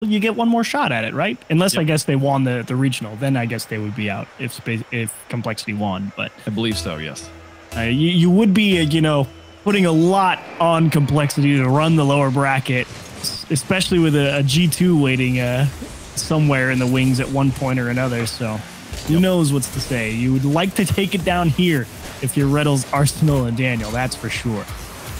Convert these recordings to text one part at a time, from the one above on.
you get one more shot at it, right? Unless I guess they won the regional, then I guess they would be out if Complexity won. But I believe so, yes. You would be, putting a lot on Complexity to run the lower bracket, especially with a G2 waiting somewhere in the wings at one point or another. So who knows what's to say. You would like to take it down here if you're Reddles, Arsenal, and Daniel. That's for sure.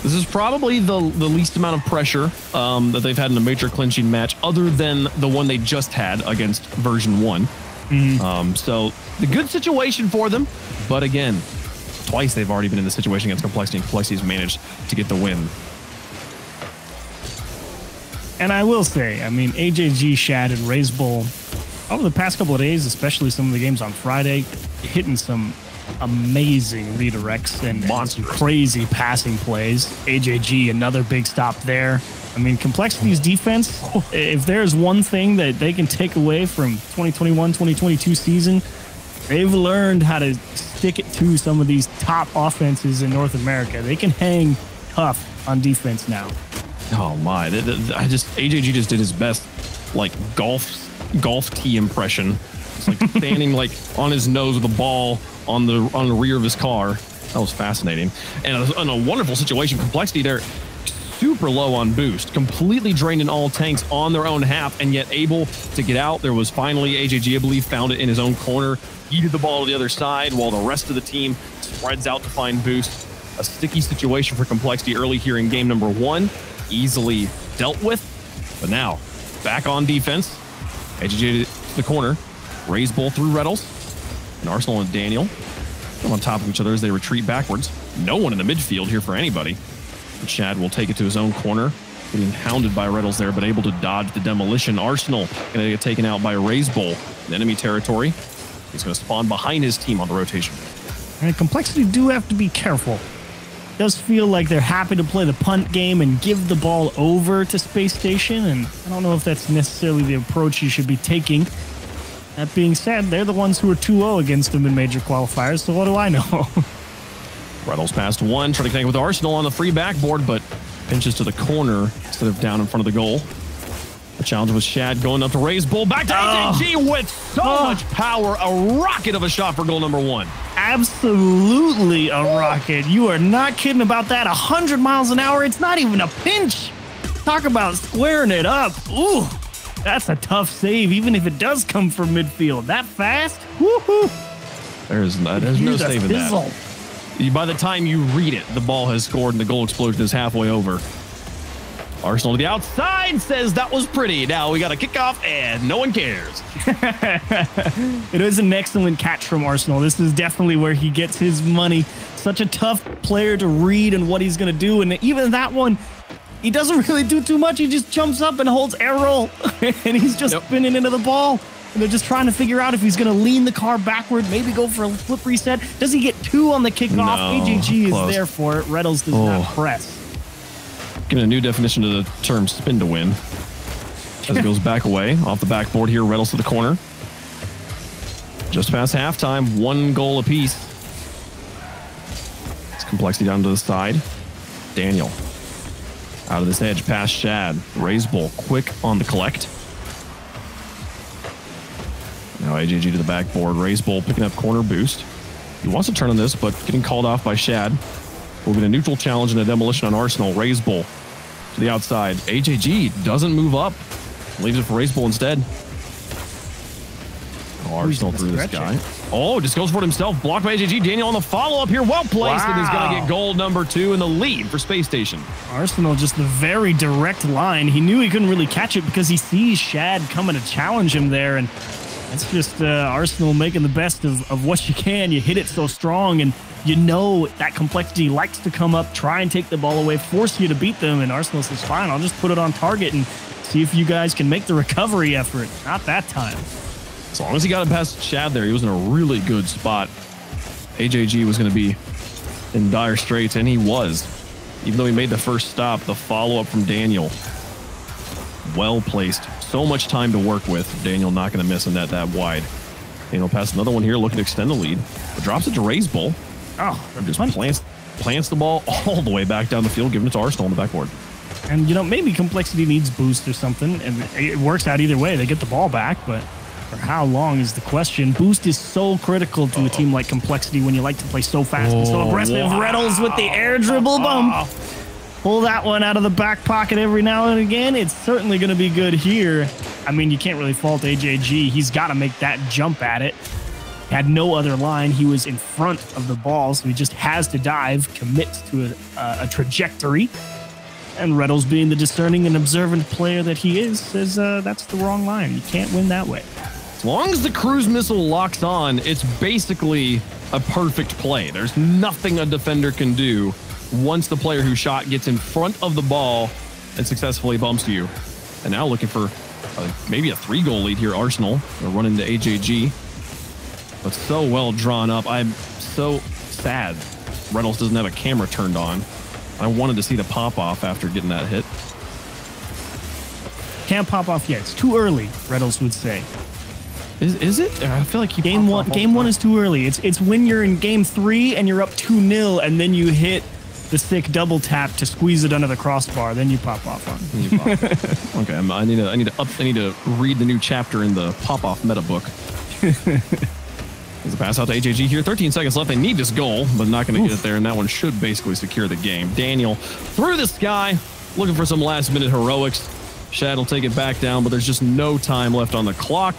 This is probably the least amount of pressure that they've had in a major clinching match, other than the one they just had against version 1. So the good situation for them, but again, twice they've already been in the situation against Complexity, and Complexity's managed to get the win. And I will say, I mean, AJG, Shad, and Raise Bull, over the past couple of days, especially some of the games on Friday, hitting some amazing redirects and some crazy passing plays. AJG, another big stop there. I mean, Complexity's defense, if there's one thing that they can take away from 2021-2022 season, they've learned how to stick it to some of these top offenses in North America. They can hang tough on defense now. Oh my! AJG just did his best, like golf tee impression. It's like standing like on his nose with the ball on the rear of his car. That was fascinating, and in a wonderful situation. Complexity, they're super low on boost, completely drained in all tanks on their own half, and yet able to get out. There was finally AJG, I believe, found it in his own corner, yeeted the ball to the other side, while the rest of the team spreads out to find boost. A sticky situation for Complexity early here in game number 1, easily dealt with, but now back on defense. AJG to the corner, Raise Bull through Reddles, and Arsenal and Daniel come on top of each other as they retreat backwards. No one in the midfield here for anybody. And Shad will take it to his own corner, getting hounded by Reddles there, but able to dodge the demolition. Arsenal going to get taken out by Raise Bull in enemy territory. He's going to spawn behind his team on the rotation. And Complexity do have to be careful. It does feel like they're happy to play the punt game and give the ball over to Spacestation, and I don't know if that's necessarily the approach you should be taking. That being said, they're the ones who are 2-0 against them in major qualifiers, so what do I know? Reddles past one, trying to connect with Arsenal on the free backboard, but pinches to the corner instead of down in front of the goal. The challenge was Shad going up to Raise Bull. Back to AJG with so much power. A rocket of a shot for goal number 1. Absolutely a rocket. You are not kidding about that. 100 miles an hour. It's not even a pinch. Talk about squaring it up. Ooh, that's a tough save, even if it does come from midfield. That fast? Woohoo! There's no saving that. By the time you read it, the ball has scored and the goal explosion is halfway over. Arsenal to the outside says that was pretty. Now we got a kickoff and no one cares. It is an excellent catch from Arsenal. This is definitely where he gets his money. Such a tough player to read and what he's going to do. And even that one, he doesn't really do too much. He just jumps up and holds air roll and he's just spinning into the ball. And they're just trying to figure out if he's going to lean the car backward, maybe go for a flip reset. Does he get 2 on the kickoff? No, AJG is there for it. Reddles does not press. Giving a new definition to the term spin to win. As it goes back away, off the backboard here, Reddles to the corner. Just past halftime, 1 goal apiece. It's Complexity down to the side. Daniel out of this edge, past Shad. Raise Bull quick on the collect. Now AJG to the backboard. Raise Bull picking up corner boost. He wants to turn on this, but getting called off by Shad. We'll get a neutral challenge and a demolition on Arsenal. Raise Bull to the outside. AJG doesn't move up. Leaves it for Raise Bull instead. Arsenal through this guy. Oh, just goes for it himself. Blocked by AJG. Daniel on the follow-up here. Well placed. And he's going to get goal number 2 in the lead for Space Station. Arsenal just the very direct line. He knew he couldn't really catch it because he sees Shad coming to challenge him there. And that's just Arsenal making the best of what you can. You hit it so strong, and you know that Complexity likes to come up, try and take the ball away, force you to beat them, and Arsenal says, fine, I'll just put it on target and see if you guys can make the recovery effort. Not that time. As long as he got it past Shad there, he was in a really good spot. AJG was going to be in dire straits, and he was. Even though he made the first stop, the follow-up from Daniel. Well placed. So much time to work with. Daniel not going to miss on that wide. Daniel passes another one here, looking to extend the lead. But drops it to Raise Bull. Oh, just plants the ball all the way back down the field, giving it to Arsenal on the backboard. And, you know, maybe Complexity needs boost or something, and it works out either way. They get the ball back, but for how long is the question. Boost is so critical to a team like Complexity when you like to play so fast and so aggressive. Wow. Reynolds with the air dribble bump. Pull that one out of the back pocket every now and again. It's certainly going to be good here. I mean, you can't really fault AJG. He's got to make that jump at it. Had no other line. He was in front of the ball, so he just has to dive, commits to a trajectory. And Reynolds, being the discerning and observant player that he is, says that's the wrong line. You can't win that way. As long as the cruise missile locks on, it's basically a perfect play. There's nothing a defender can do once the player who shot gets in front of the ball and successfully bumps you. And now looking for maybe a 3-goal lead here, Arsenal. They're running to AJG. But so well drawn up. I'm so sad Reynolds doesn't have a camera turned on. I wanted to see the pop-off after getting that hit. Can't pop off yet. It's too early, Reynolds would say. Is it? I feel like game one is too early. It's when you're in game 3 and you're up 2-0 and then you hit the sick double tap to squeeze it under the crossbar. Then you pop off on. Okay, I need to read the new chapter in the pop-off meta book. There's a pass out to AJG here. 13 seconds left. They need this goal, but not going to get it there, and that one should basically secure the game. Daniel through the sky, looking for some last-minute heroics. Shad will take it back down, but there's just no time left on the clock.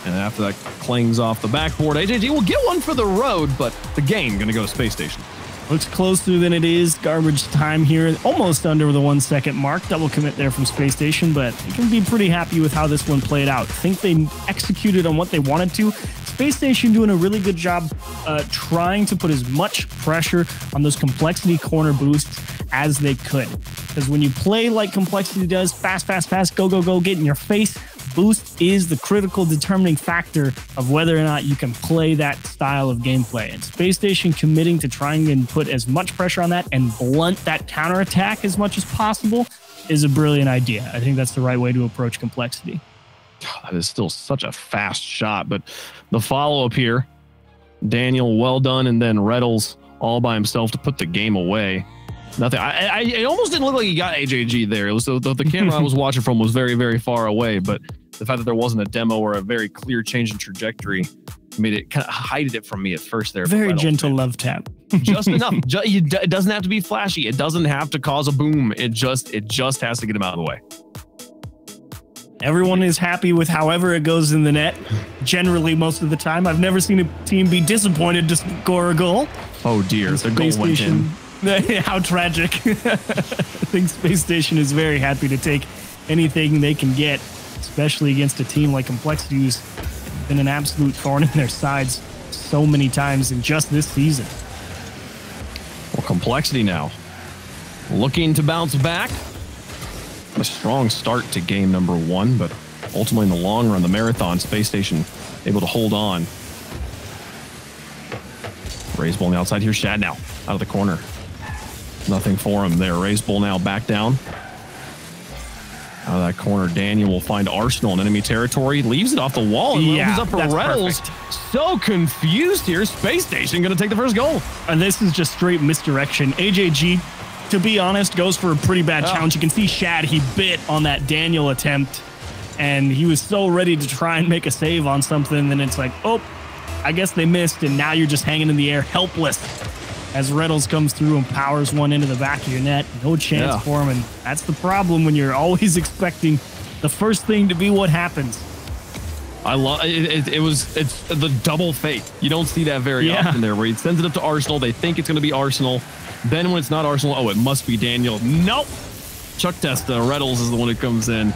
And after that clings off the backboard, AJG will get one for the road, but the game going to go to Space Station. Looks closer than it is. Garbage time here, almost under the 1 second mark. Double commit there from Space Station, but you can be pretty happy with how this one played out. I think they executed on what they wanted to. Space Station doing a really good job trying to put as much pressure on those Complexity corner boosts as they could. Because when you play like Complexity does, fast, fast, fast, go, go, go, get in your face, boost is the critical determining factor of whether or not you can play that style of gameplay. And Space Station committing to trying and put as much pressure on that and blunt that counterattack as much as possible is a brilliant idea. I think that's the right way to approach Complexity. That is still such a fast shot, but the follow-up here, Daniel, well done, and then Reynolds all by himself to put the game away. Nothing. It almost didn't look like he got AJG there. It was the camera I was watching from was very, very far away, but the fact that there wasn't a demo or a very clear change in trajectory made it kind of hided it from me at first there. Very gentle love tap. Just enough. It doesn't have to be flashy. It doesn't have to cause a boom. It just has to get him out of the way. Everyone is happy with however it goes in the net. Generally, most of the time. I've never seen a team be disappointed to score a goal. Oh dear, the goal went in. How tragic. I think Space Station is very happy to take anything they can get, especially against a team like Complexity, who's been an absolute thorn in their sides so many times in just this season. Well, Complexity now looking to bounce back. A strong start to game number 1, but ultimately in the long run, the marathon, Space Station able to hold on. Raise ball on the outside here. Shad now out of the corner. Nothing for him there. Raise ball now back down. Out of that corner, Daniel will find Arsenal in enemy territory. Leaves it off the wall and opens up for Reynolds. So confused here. Space Station going to take the first goal. And this is just straight misdirection. AJG, to be honest, goes for a pretty bad challenge. You can see Shad, he bit on that Daniel attempt, and he was so ready to try and make a save on something, and it's like, oh, I guess they missed, and now you're just hanging in the air, helpless, as Reynolds comes through and powers one into the back of your net. No chance for him, and that's the problem when you're always expecting the first thing to be what happens. I love it. It's the double fake. You don't see that very often there, where he sends it up to Arsenal. They think it's going to be Arsenal. Then when it's not Arsenal, oh, it must be Daniel. Nope. Chuck Testa, Reynolds is the one who comes in.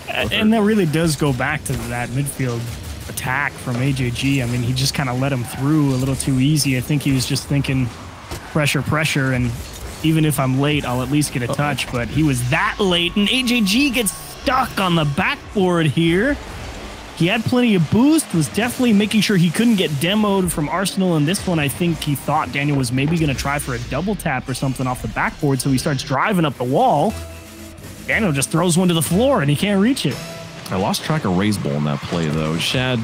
And that really does go back to that midfield attack from AJG. I mean, he just kind of let him through a little too easy. I think he was just thinking pressure, pressure, and even if I'm late, I'll at least get a touch. But he was that late, and AJG gets stuck on the backboard here. He had plenty of boost, was definitely making sure he couldn't get demoed from Arsenal. And this one, I think he thought Daniel was maybe going to try for a double tap or something off the backboard, so he starts driving up the wall. Daniel just throws one to the floor, and he can't reach it. I lost track of Raise Ball in that play, though. Shad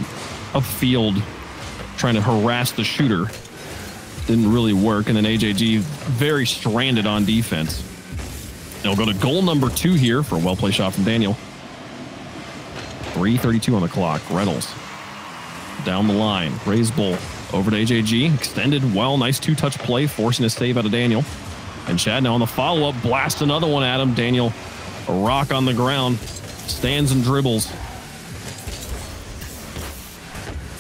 upfield trying to harass the shooter. Didn't really work, and then AJG very stranded on defense. They'll go to goal number 2 here for a well-played shot from Daniel. 3:32 on the clock. Reynolds down the line. Raise bull over to AJG. Extended well. Nice 2-touch play, forcing a save out of Daniel. And Chad now on the follow-up. Blast another one at him. Daniel, a rock on the ground. Stands and dribbles.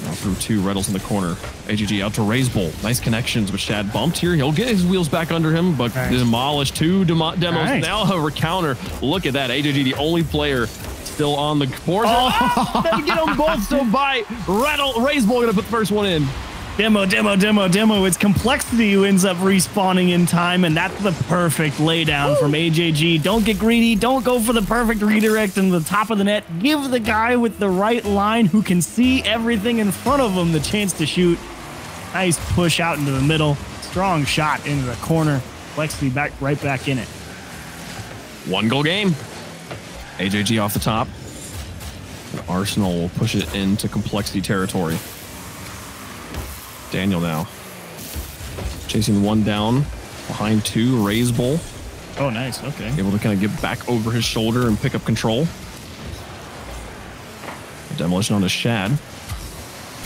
Now through 2. Reynolds in the corner. AJG out to Raise bull. Nice connections, but Chad bumped here. He'll get his wheels back under him, but demolished 2 demos. Nice. Now a counter. Look at that. AJG, the only player still on the board. Oh, they get them both. So by Raise bull going to put the first one in. Demo. It's Complexity who ends up respawning in time, and that's the perfect laydown from AJG. Don't get greedy. Don't go for the perfect redirect in the top of the net. Give the guy with the right line who can see everything in front of him the chance to shoot. Nice push out into the middle. Strong shot into the corner. Complexity right back in it. 1-goal game. AJG off the top. And Arsenal will push it into Complexity territory. Daniel now chasing 1 down behind 2. Raise bull. Oh, nice. Okay. Able to kind of get back over his shoulder and pick up control. Demolition on the Shad.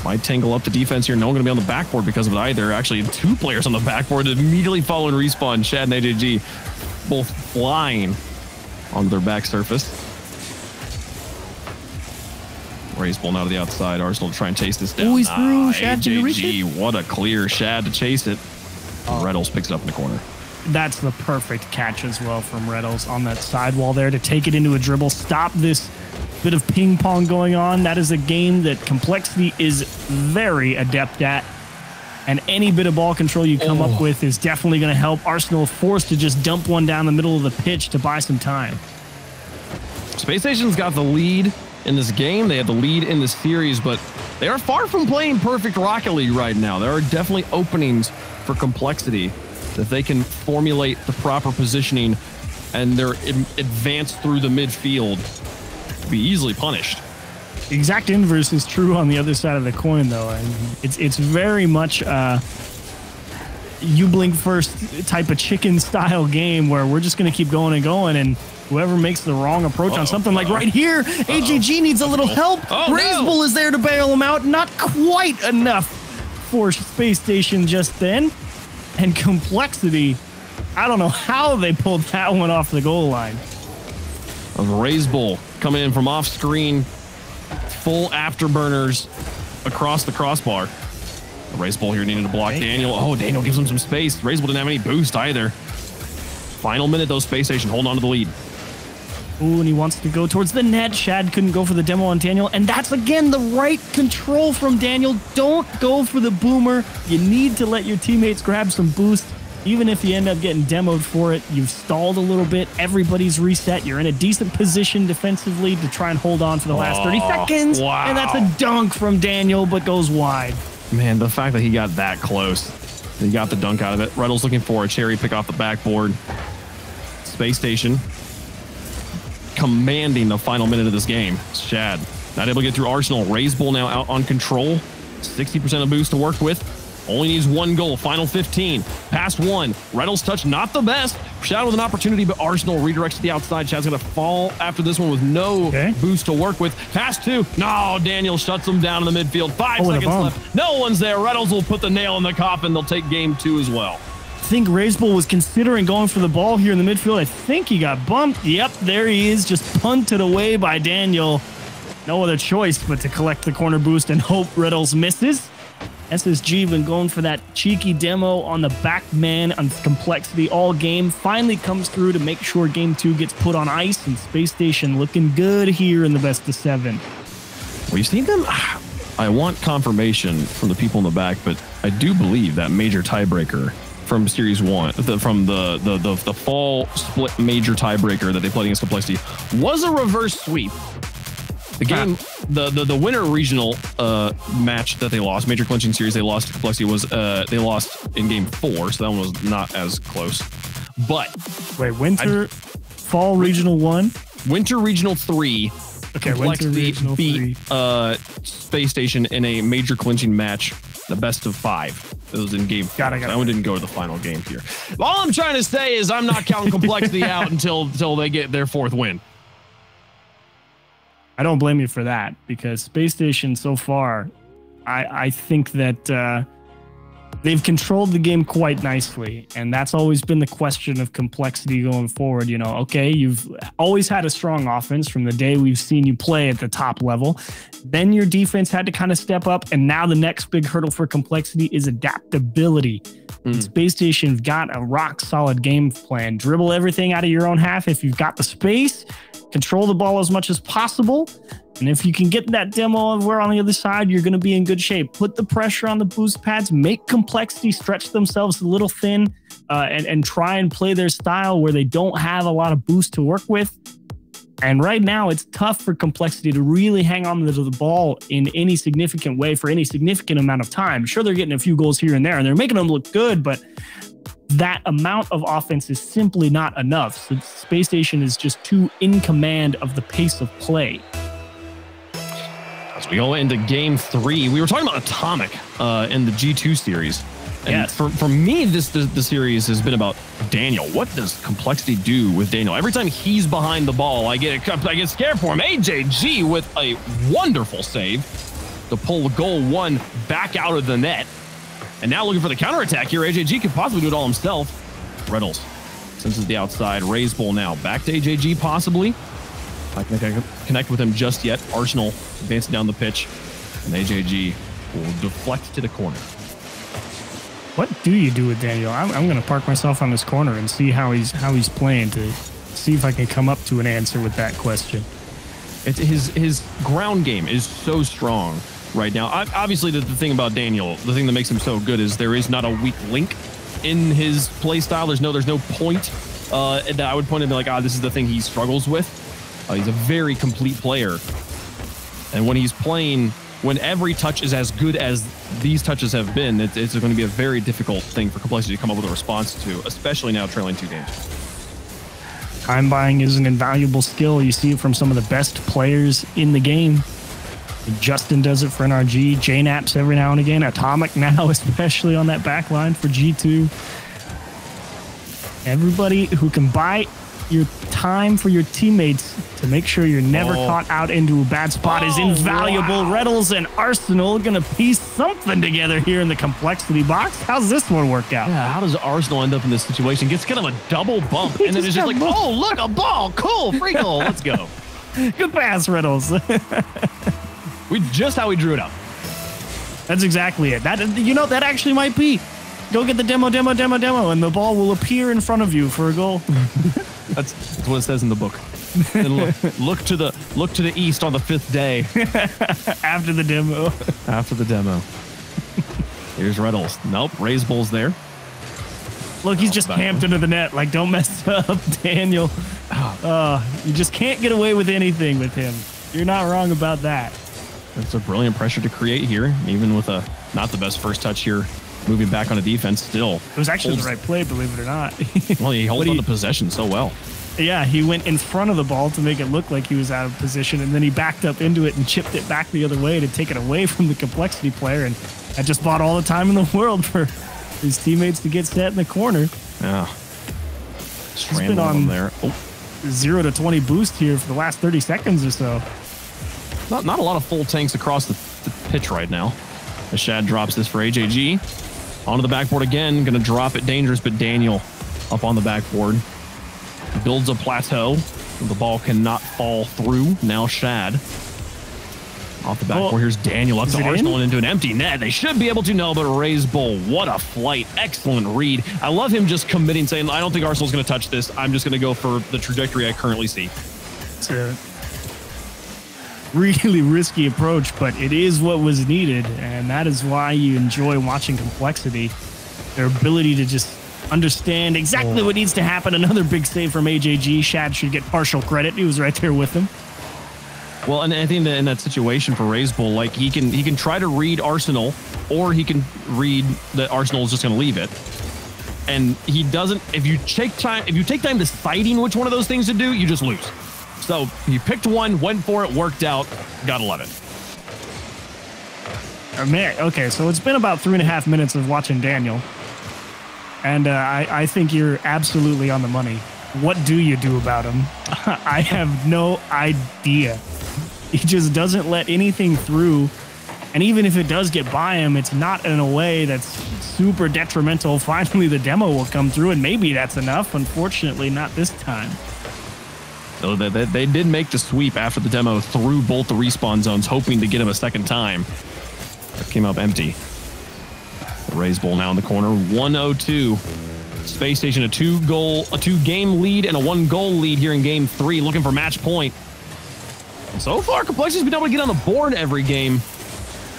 Might tangle up the defense here. No one going to be on the backboard because of it either. Actually, 2 players on the backboard that immediately follow and respawn. Shad and AJG both flying on their back surface. Raise ball now to the outside. Arsenal to try and chase this down. Oh, he's through. Shad, did you reach it? What a clear Shad to chase it. Reynolds picks it up in the corner. That's the perfect catch as well from Reynolds on that sidewall there to take it into a dribble. Stop this bit of ping pong going on. That is a game that Complexity is very adept at. And any bit of ball control you come up with is definitely going to help. Arsenal forced to just dump one down the middle of the pitch to buy some time. Spacestation's got the lead in this game. They had the lead in the series, but they are far from playing perfect Rocket League right now. There are definitely openings for Complexity that they can formulate the proper positioning and they're advanced through the midfield to be easily punished. The exact inverse is true on the other side of the coin, though. And it's very much you blink first type of chicken style game where we're just going to keep going and going, and whoever makes the wrong approach on something like right here, AJG needs a little help. Raise bull is there to bail him out. Not quite enough for Space Station just then. And Complexity, I don't know how they pulled that one off the goal line. Raise bull coming in from off screen, full afterburners across the crossbar. Raise bull here needing to block Daniel. Oh, Daniel gives him some space. Raise bull didn't have any boost either. Final minute though, Space Station holding on to the lead. Ooh, and he wants to go towards the net. Shad couldn't go for the demo on Daniel. And that's, again, the right control from Daniel. Don't go for the boomer. You need to let your teammates grab some boost. Even if you end up getting demoed for it, you've stalled a little bit. Everybody's reset. You're in a decent position defensively to try and hold on for the last 30 seconds. Wow. And that's a dunk from Daniel, but goes wide. Man, the fact that he got that close. He got the dunk out of it. Reynolds looking for a cherry pick off the backboard. Space Station commanding the final minute of this game. Shad not able to get through Arsenal. Raise bull now out on control. 60% of boost to work with. Only needs 1 goal. Final 15. Past 1. Reynolds touch not the best. Shad with an opportunity, but Arsenal redirects to the outside. Shad's going to fall after this one with no boost to work with. Past 2. No, Daniel shuts him down in the midfield. 5 seconds left. No one's there. Reynolds will put the nail in the coffin. They'll take game 2 as well. I think Raise bull was considering going for the ball here in the midfield. I think he got bumped. Yep, there he is, just punted away by Daniel. No other choice but to collect the corner boost and hope Reynolds misses. SSG been going for that cheeky demo on the back man on Complexity all game. Finally comes through to make sure game 2 gets put on ice, and Space Station looking good here in the best of 7. We've seen them. I want confirmation from the people in the back, but I do believe that major tiebreaker from Series 1, from the fall split major tiebreaker that they played against Complexity was a reverse sweep. The game, the winter regional match that they lost, major clinching series they lost to Complexity, was they lost in game 4, so that one was not as close. But wait, fall regional 1, winter regional 3. Okay, Complexity beat Space Station in a major clinching match the best of 5. It was in game 4. Got it. That one didn't go to the final game here. All I'm trying to say is I'm not counting complexity out until they get their 4th win. I don't blame you for that, because Spacestation so far, I think that they've controlled the game quite nicely, and that's always been the question of complexity going forward. You know, okay, you've always had a strong offense from the day we've seen you play at the top level. Then your defense had to kind of step up, and now the next big hurdle for complexity is adaptability. Spacestation's got a rock-solid game plan. Dribble everything out of your own half if you've got the space. Control the ball as much as possible. And if you can get that demo of where on the other side, you're going to be in good shape. Put the pressure on the boost pads, make complexity stretch themselves a little thin, and try and play their style where they don't have a lot of boost to work with. And right now, it's tough for complexity to really hang on to the ball in any significant way for any significant amount of time. Sure, they're getting a few goals here and there, and they're making them look good, but that amount of offense is simply not enough. So Spacestation is just too in command of the pace of play. As we go into game 3, we were talking about Atomic in the G2 series. And yes. For me, the series has been about Daniel. What does complexity do with Daniel? Every time he's behind the ball, I get scared for him. AJG with a wonderful save to pull goal 1 back out of the net. And now looking for the counterattack here. AJG could possibly do it all himself. Reynolds senses the outside. Raise ball now. Back to AJG possibly. I can't connect with him just yet. Arsenal advancing down the pitch. And AJG will deflect to the corner. What do you do with Daniel? I'm going to park myself on this corner and see how he's playing to see if I can come up to an answer with that question. It's his ground game is so strong right now. Obviously, the thing about Daniel, the thing that makes him so good is there is not a weak link in his play style. There's no point that I would point and be like, this is the thing he struggles with. He's a very complete player. And when he's playing, when every touch is as good as these touches have been, it's going to be a very difficult thing for complexity to come up with a response to, especially now trailing 2 games. Time buying is an invaluable skill. You see it from some of the best players in the game. Justin does it for NRG. JNaps every now and again. Atomic now, especially on that back line for G2. Everybody who can buy your time for your teammates to make sure you're never caught out into a bad spot is invaluable. Wow. Reynolds and Arsenal going to piece something together here in the complexity box. How's this one work out? Yeah, how does Arsenal end up in this situation? Gets kind of a double bump, and then it's just like, oh, look, a ball. Cool, free goal. Let's go. Good pass, Reynolds. Just how we drew it up. That's exactly it. That actually might be. Go get the demo, and the ball will appear in front of you for a goal. That's what it says in the book. And look to the east on the 5th day. After the demo. After the demo. Here's Reynolds. Nope, Ray's ball's there. Look, he's just camped into the net. Like, don't mess up, Daniel. You just can't get away with anything with him. You're not wrong about that. That's a brilliant pressure to create here, even with a not the best first touch here. Moving back on a defense still. It was actually the right play, believe it or not. Well, he holds on to possession so well. Yeah, he went in front of the ball to make it look like he was out of position, and then he backed up into it and chipped it back the other way to take it away from the complexity player, and that just bought all the time in the world for his teammates to get set in the corner. Yeah. He's been on there. 0 to 20 boost here for the last 30 seconds or so. Not a lot of full tanks across the pitch right now. The Shad drops this for AJG. Onto the backboard again. Going to drop it dangerous, but Daniel up on the backboard. Builds a plateau. The ball cannot fall through. Now Shad. Off the backboard. Here's Daniel up to Arsenal and into an empty net. They should be able to know, but Ray's bull. What a flight. Excellent read. I love him just committing, saying, I don't think Arsenal's going to touch this. I'm just going to go for the trajectory I currently see. It's a really risky approach, but it is what was needed, and that is why you enjoy watching complexity. Their ability to just understand exactly what needs to happen. Another big save from AJG. Shad should get partial credit. He was right there with him. Well, and I think that in that situation for Ray's bull, like he can try to read Arsenal, or he can read that Arsenal is just going to leave it. And he doesn't. If you take time deciding which one of those things to do, you just lose. So he picked one, went for it, worked out. Gotta love it. Man, okay, so it's been about 3.5 minutes of watching Daniel. And I think you're absolutely on the money. What do you do about him? I have no idea. He just doesn't let anything through. And even if it does get by him, it's not in a way that's super detrimental. Finally, the demo will come through, and maybe that's enough. Unfortunately, not this time. So they did make the sweep after the demo through both the respawn zones, hoping to get him a second time. That came up empty. Raise Bull now in the corner, 102. Space Station, a two-game lead and a 1-goal lead here in game 3, looking for match point. And so far, Complexity's been able to get on the board every game.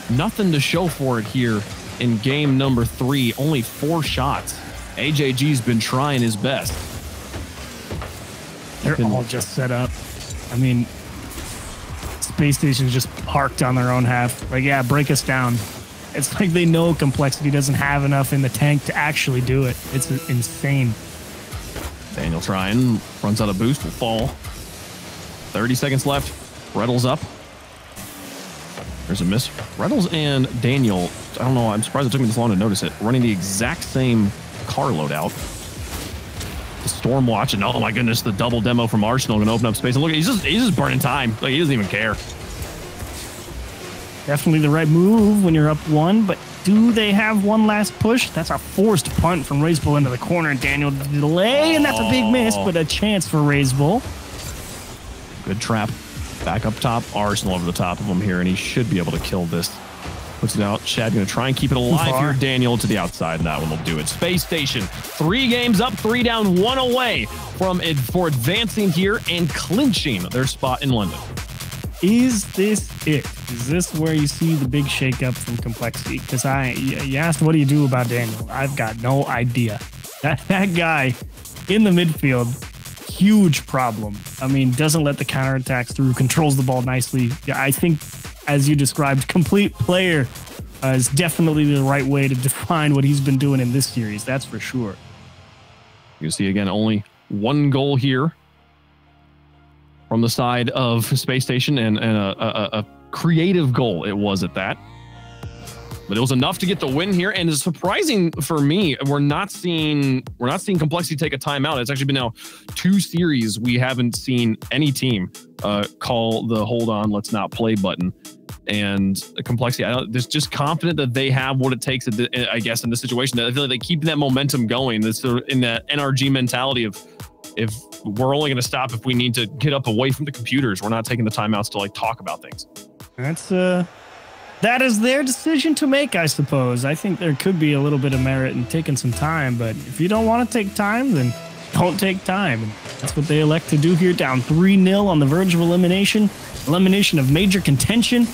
Nothing to show for it here in game number 3. Only 4 shots. AJG's been trying his best. They're all just set up. I mean, Space Station's just parked on their own half. Like, yeah, break us down. It's like they know Complexity doesn't have enough in the tank to actually do it. It's insane. Daniel trying, runs out of boost, will fall. 30 seconds left. Reddle's up. There's a miss. Reddles and Daniel, I don't know, I'm surprised it took me this long to notice it, running the exact same car loadout. The Stormwatch, and oh my goodness, the double demo from Arsenal going to open up space. And look, he's just burning time. Like, he doesn't even care. Definitely the right move when you're up 1, but do they have one last push? That's a forced punt from Raise Bull into the corner. Daniel delay, and that's a big miss, but a chance for Raise Bull. Good trap. Back up top, Arsenal over the top of him here, and he should be able to kill this. Puts it out. Shad going to try and keep it alive here. Daniel to the outside, and that one will do it. Space Station, 3 games up, 3 down, 1 away for advancing here and clinching their spot in London. Is this it? Is this where you see the big shakeup from Complexity? Because you asked, what do you do about Daniel? I've got no idea. That guy in the midfield, huge problem. I mean, doesn't let the counterattacks through, controls the ball nicely. Yeah, I think, as you described, complete player is definitely the right way to define what he's been doing in this series. That's for sure. You see, again, only 1 goal here from the side of Space Station, and a creative goal it was at that. But it was enough to get the win here, and it's surprising for me. We're not seeing Complexity take a timeout. It's actually been now 2 series we haven't seen any team call the hold on, let's not play button. And the Complexity, they're just confident that they have what it takes, I guess, in this situation. That I feel like they keep that momentum going. This in that NRG mentality of, if we're only going to stop if we need to get up away from the computers. We're not taking the timeouts to like talk about things. That is their decision to make, I suppose. I think there could be a little bit of merit in taking some time, but if you don't want to take time, then don't take time. And that's what they elect to do here, down 3-0 on the verge of elimination of major contention.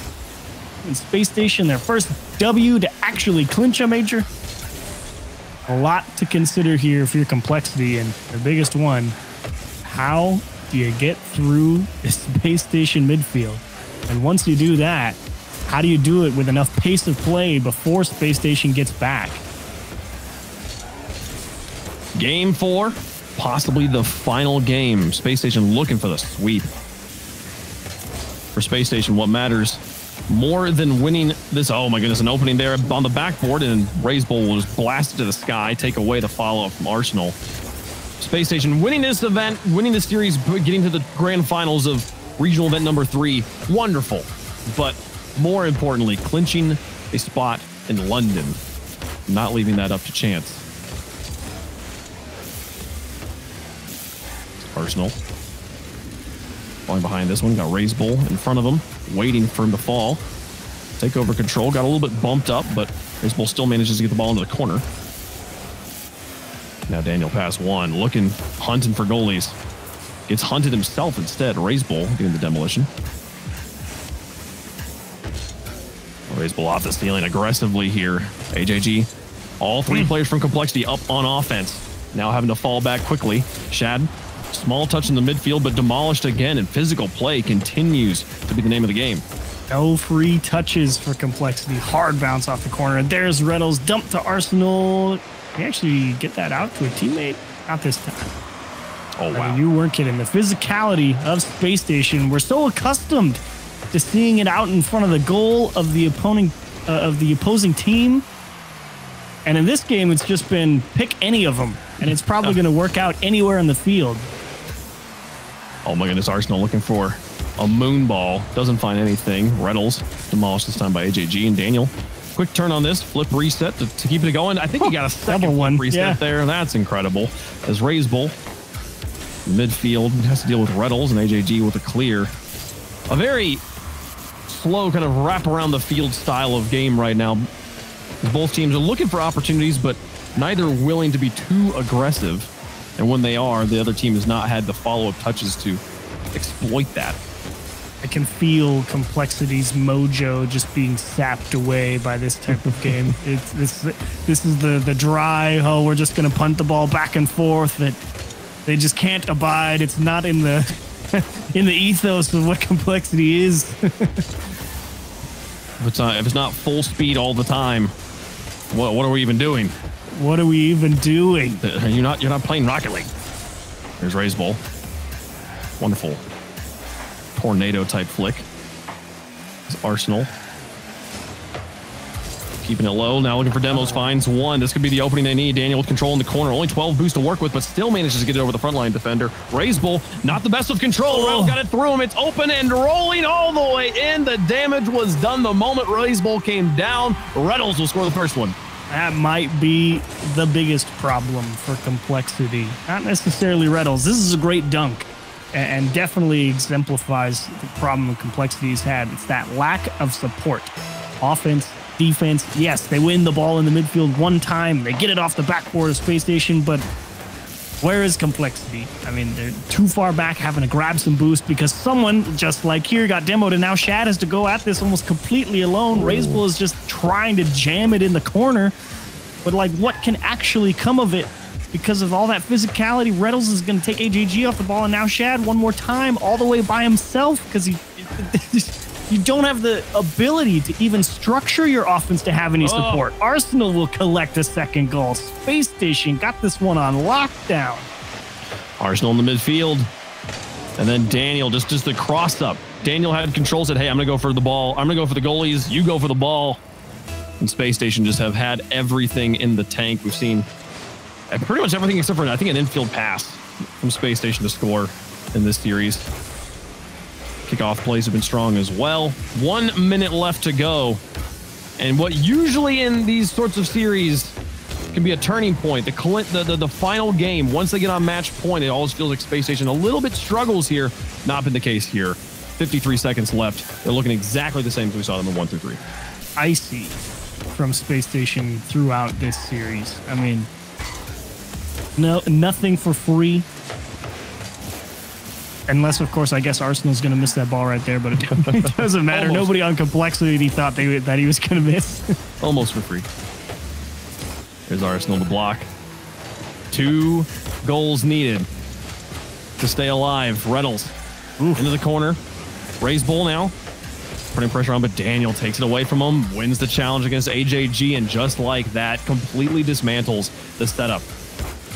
And Space Station, their first W to actually clinch a major. A lot to consider here for your Complexity, and the biggest one, how do you get through the Space Station midfield? And once you do that, how do you do it with enough pace of play before Space Station gets back? Game 4, possibly the final game. Space Station looking for the sweep. For Space Station, what matters more than winning this, oh my goodness, an opening there on the backboard, and Raise Bull was blasted to the sky, take away the follow-up from Arsenal. Space Station winning this event, winning the series, getting to the grand finals of regional event number 3. Wonderful. But more importantly, clinching a spot in London, not leaving that up to chance. Arsenal falling behind this one. Got Raise Bull in front of him, waiting for him to fall. Take over control. Got a little bit bumped up, but Raise Bull still manages to get the ball into the corner. Now Daniel pass 1, hunting for goalies. Gets hunted himself instead. Raise Bull getting the demolition. Raise Bull off the ceiling aggressively here. AJG, all 3 players from Complexity up on offense. Now having to fall back quickly. Shad, small touch in the midfield, but demolished again, and physical play continues to be the name of the game. No free touches for Complexity. Hard bounce off the corner. And there's Reynolds, dumped to Arsenal. They actually get that out to a teammate. Not this time. Oh, wow. I mean, you weren't kidding. The physicality of Space Station, we're so accustomed to seeing it out in front of the goal of the opposing of the opposing team. And in this game, it's just been pick any of them, and it's probably going to work out anywhere in the field. Oh my goodness, Arsenal looking for a moon ball. Doesn't find anything. Reynolds demolished this time by AJG and Daniel. Quick turn on this, flip reset to keep it going. I think he got a second one reset there. That's incredible. As Raise Bull, midfield, has to deal with Reynolds and AJG with a clear. A very slow kind of wrap around the field style of game right now. Both teams are looking for opportunities, but neither willing to be too aggressive. And when they are, the other team has not had the follow-up touches to exploit that. I can feel Complexity's mojo just being sapped away by this type of game. This is the dry, oh, we're just going to punt the ball back and forth that they just can't abide. It's not in the in the ethos of what Complexity is. If it's not full speed all the time, what are we even doing? What are we even doing? You're not playing Rocket League. There's Raise Bull. Wonderful tornado type flick. It's Arsenal. Keeping it low. Now looking for demos. Finds one. This could be the opening they need. Daniel with control in the corner. Only 12 boost to work with, but still manages to get it over the front line defender. Raise Bull, not the best of control. Ralph got it through him. It's open and rolling all the way in. The damage was done the moment Raise Bull came down. Reynolds will score the first one. That might be the biggest problem for Complexity. Not necessarily Reynolds. This is a great dunk and definitely exemplifies the problem Complexity's had. It's that lack of support. Offense, defense, yes, they win the ball in the midfield one time. They get it off the backboard of Space Station, but where is Complexity? I mean, they're too far back having to grab some boost because someone, just like here, got demoed, and now Shad has to go at this almost completely alone. Raise Bull is just trying to jam it in the corner, but like, what can actually come of it? Because of all that physicality, Reynolds is going to take AJG off the ball, and now Shad one more time all the way by himself because you don't have the ability to even structure your offense to have any support. Arsenal will collect a second goal. Space Station got this one on lockdown. Arsenal in the midfield. And then Daniel, just the cross up. Daniel had control, said, hey, I'm going to go for the ball. I'm going to go for the goalies. You go for the ball. And Space Station just have had everything in the tank. We've seen pretty much everything except for, I think, an infield pass from Space Station to score in this series. Kickoff plays have been strong as well. 1 minute left to go. And what usually in these sorts of series can be a turning point, the final game, once they get on match point, it always feels like Space Station a little bit struggles here. Not been the case here. 53 seconds left. They're looking exactly the same as we saw them in 1 through 3. Icy from Space Station throughout this series. I mean, nothing for free. Unless, of course, I guess Arsenal's going to miss that ball right there, but it doesn't matter. Nobody on Complexity thought that he was going to miss. Almost for free. There's Arsenal to block. 2 goals needed to stay alive. Reynolds into the corner. Raise Bull now. Putting pressure on, but Daniel takes it away from him. Wins the challenge against AJG, and just like that, completely dismantles the setup.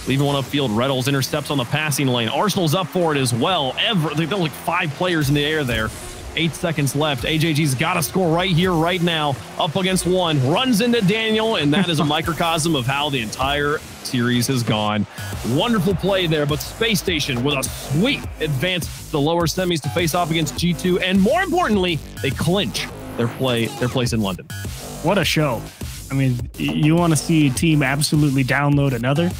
Leaving one upfield. Reynolds intercepts on the passing lane. Arsenal's up for it as well. They've got like 5 players in the air there. 8 seconds left. AJG's got to score right here, right now. Up against one. Runs into Daniel, and that is a microcosm of how the entire series has gone. Wonderful play there, but Space Station with a sweet advance to the lower semis to face off against G2, and more importantly, they clinch their place in London. What a show. I mean, you want to see a team absolutely download another?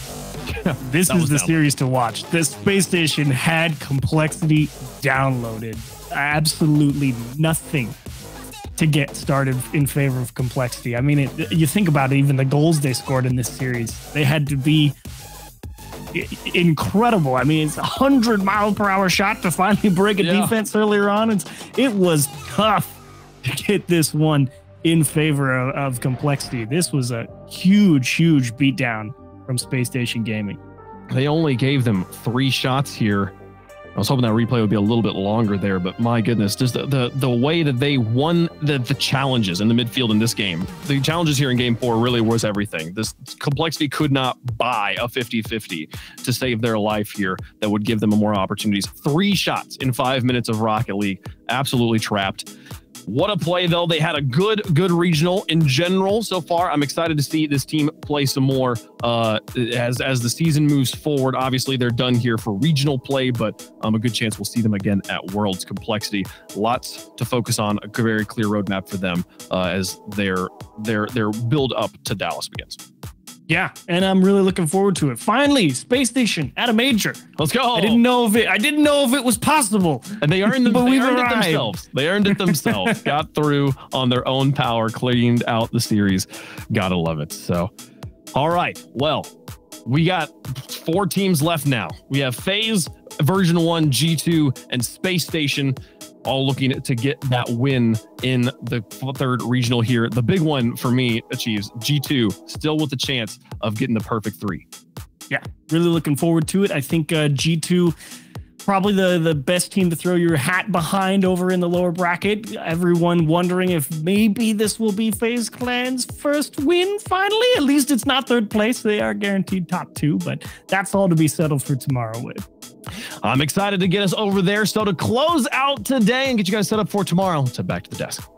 This is the series to watch. The Space Station had Complexity downloaded. Absolutely nothing to get started in favor of Complexity. I mean, you think about it, even the goals they scored in this series, they had to be incredible. I mean, it's a 100-mile-per-hour shot to finally break a defense earlier on. It was tough to get this one in favor of Complexity. This was a huge beatdown from Space Station Gaming. They only gave them 3 shots here. I was hoping that replay would be a little bit longer there, but my goodness, just the way that they won the challenges in the midfield in this game. The challenges here in Game 4 really was everything. This Complexity could not buy a 50-50 to save their life here that would give them more opportunities. 3 shots in 5 minutes of Rocket League. Absolutely trapped. What a play, though. They had a good regional in general so far. I'm excited to see this team play some more as the season moves forward. Obviously, they're done here for regional play, but a good chance we'll see them again at World's Complexity. Lots to focus on, a very clear roadmap for them as their build up to Dallas begins. Yeah, and I'm really looking forward to it. Finally, Space Station at a major. Let's go. I didn't know if it was possible. And they earned it themselves. They earned it themselves. Got through on their own power, cleaned out the series. Gotta love it. So, all right. Well, we got 4 teams left now. We have FaZe, Version 1, G2, and Space Station, all looking to get that win in the 3rd regional here. The big one for me achieves G2, still with the chance of getting the perfect 3. Yeah, really looking forward to it. I think G2, probably the best team to throw your hat behind over in the lower bracket. Everyone wondering if maybe this will be FaZe Clan's first win finally. At least it's not 3rd place. They are guaranteed top 2, but that's all to be settled for tomorrow with. I'm excited to get us over there. So to close out today and get you guys set up for tomorrow, let's head back to the desk.